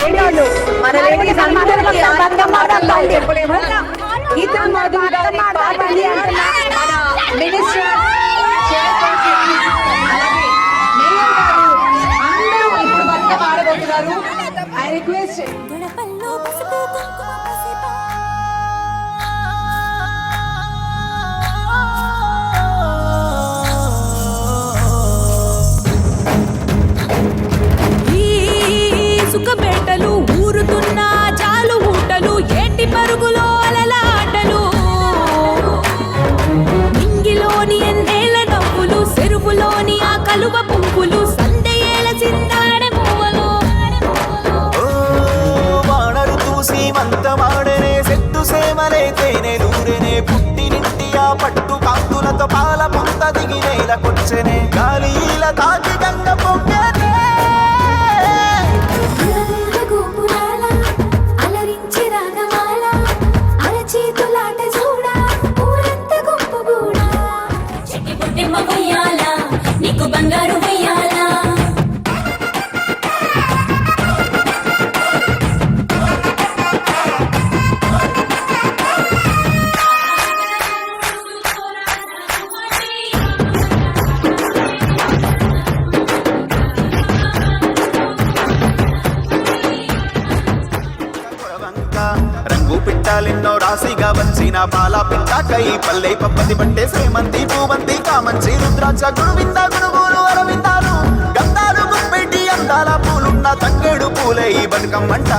మన లేడీస్ అందరికీ చెప్పలేము. గీతా మాధవ్ గారి పాటని మన మినిస్టర్ అలాగే మేయర్ గారు అందరూ ఇప్పుడు బతుకమ్మ ఆడబోతున్నారు. ఐ రిక్వెస్ట్ సుఖబేటలు ఊరుతున్న చాలు ఊటలు ఏటి పరుగులో అలలాటలు నింగిలోని ఎన్నేళ్ల నవ్వులు చెరువులోని ఆ కలువ పువ్వులు సందయేల చిందాడ పువ్వులు వాడరు చూసి మంతమాడనే సెట్టు సేమలే తేనె దూరెనే పుట్టినింటి ఆ పట్టు కాంతులతో పాల పుంత దిగి నేలకొచ్చెనే గాలిల తాకి గంగ పొంగనే నీకు బంగారు వెయ్యాలా రంగు పిట్టాలెన్నో రాశిగా వచ్చిన పాల పిట్టాకై పల్లె పప్పది పట్టే శ్రీమంతి పూవంతి కామంచి రుద్రాక్ష గురువింద గురువులు అరవిందాలు గంధాలు గుప్పెట్టి అందాల పూలున్న తంగేడు పూలే ఈ బతుకమ్మంట.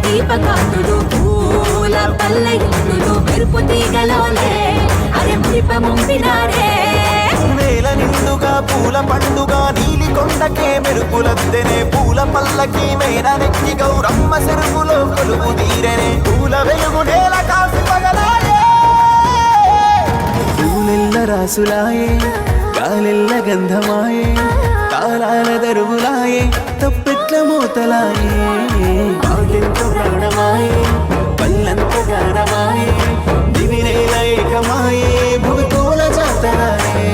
దీపకాంతులు పూల పల్లెలు మెరుపు తీగలోలే అరే మురిపముంపినారే నేల నిండుగా పూల పండుగ నీలి కొండకే మెరుపులద్దెనే పూల పల్లకి మేన నెక్కి గౌరమ్మ చెరుపులో కొలువు తీరెనే పూల వెలుగు నేల కాసి పగలాయే పూలెల్ల రాసులాయే గాలెల్ల గంధమాయే తాళాల దరువులాయే తప్పెట్ల మోతలాయే పాటెంత ప్రాణమాయే పల్లంత గానమాయే దివినేల ఏకమాయే భూతోల జాతరాయే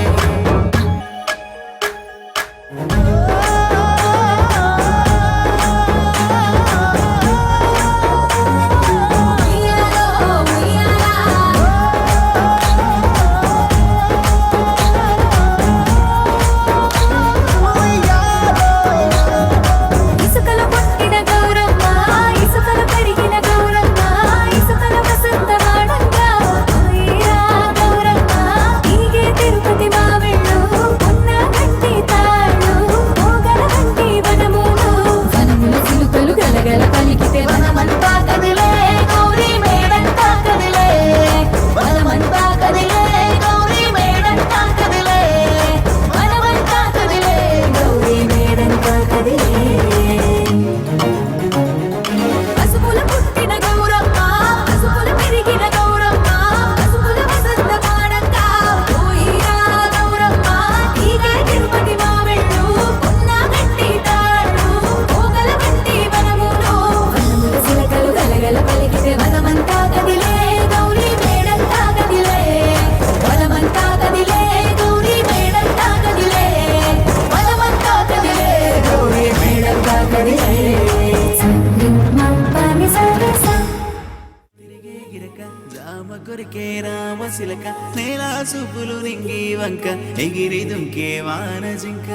రామశిలక నేలా సూపులు నింగి వంక ఎగిరి దుంకే వాన జింక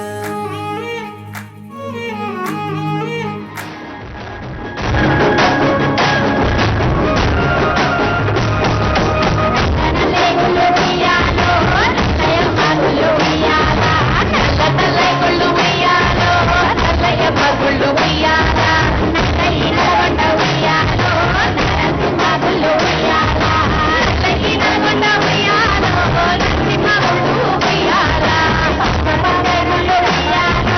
Yeah.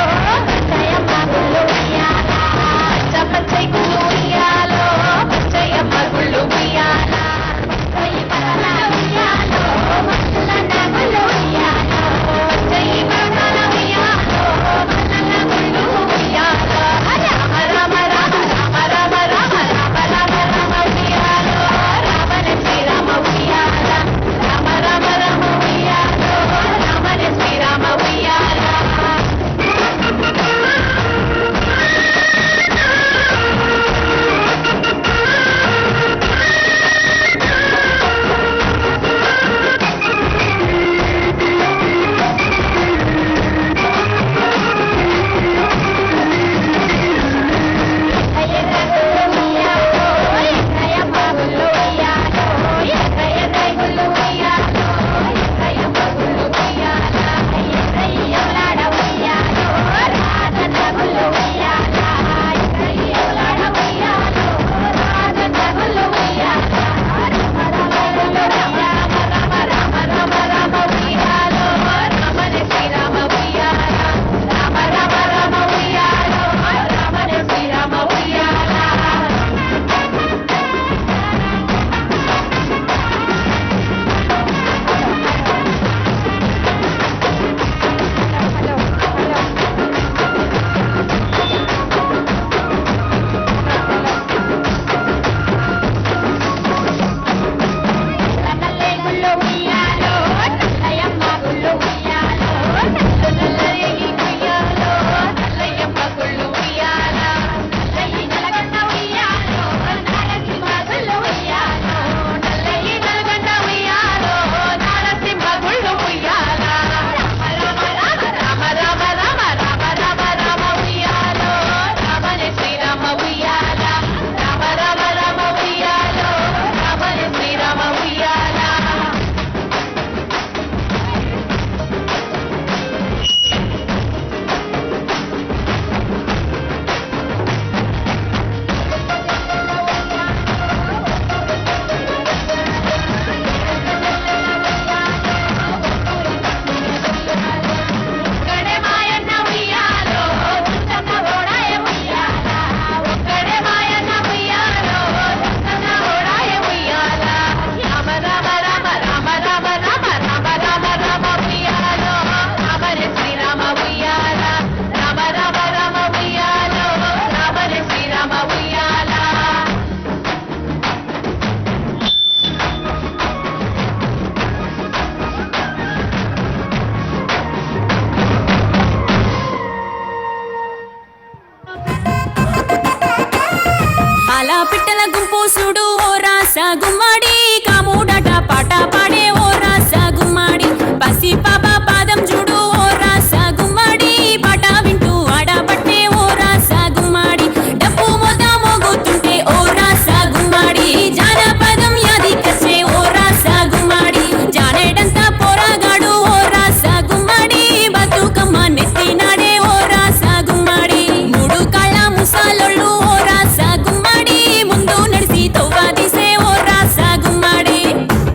పిట్టల గుంపు చూడు ఓ రాస గుమ్మడి కాముడట పాట పాడే ఓ రాస గుమ్మడి పసి పాప పాదం చూడు ఓ రాస గుమ్మడి పాట వింటూ ఆడబట్టే ఓ రాస గుమ్మడి డప్పు మోత మోగుతుంటే ఓ రాస గుమ్మడి జానపదం యాదికొచ్చే ఓ రాస గుమ్మడి జానేడంతా పోరాగాడు ఓ రాస గుమ్మడి బతుకమ్మ నెత్తినాడే ఓ రాస గుమ్మడి మూడు కాళ్ళ ముసాలోళ్ళు ఓ రాస గుమ్మడి ముందు నడిసి తవ్వాదిసే ఓ రాస గుమ్మడి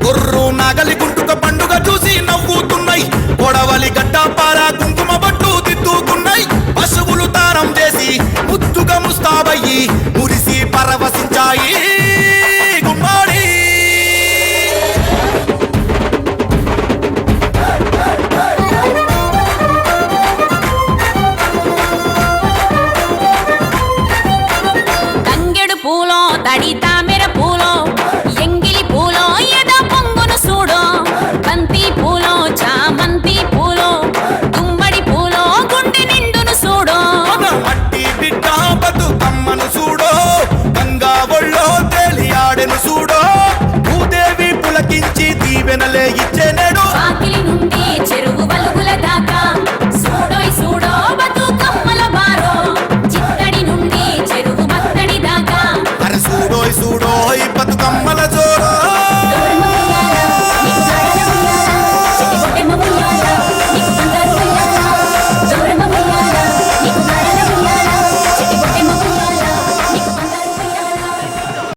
గుర్రు నాగలి గుంటుక పండుగ చూసి నవ్వుతున్నాయి పొడవలి గడ్డ పార కుంకుమ బట్టు దిద్దుకున్నాయి పశువులు తారం చేసి ముద్దుగా ముస్తాబయ్యి మురిసి పరవశించాయి గుమ్మాడి తంగెడు పూలో తడి తామెర పూలో ఎంగిలి పూలో ఎద పొంగును చూడో బంతి పూలో చామంతి పూలో గుమ్మడి పూలో గుండె నిండును చూడో మన మట్టి బిడ్డ బతుకమ్మను చూడో గంగా ఒళ్ళో తేలియాడెను చూడో భూదేవి పులకించి దీవెనలే ఇచ్చేనేడు వాకిలి నుండి చెరువు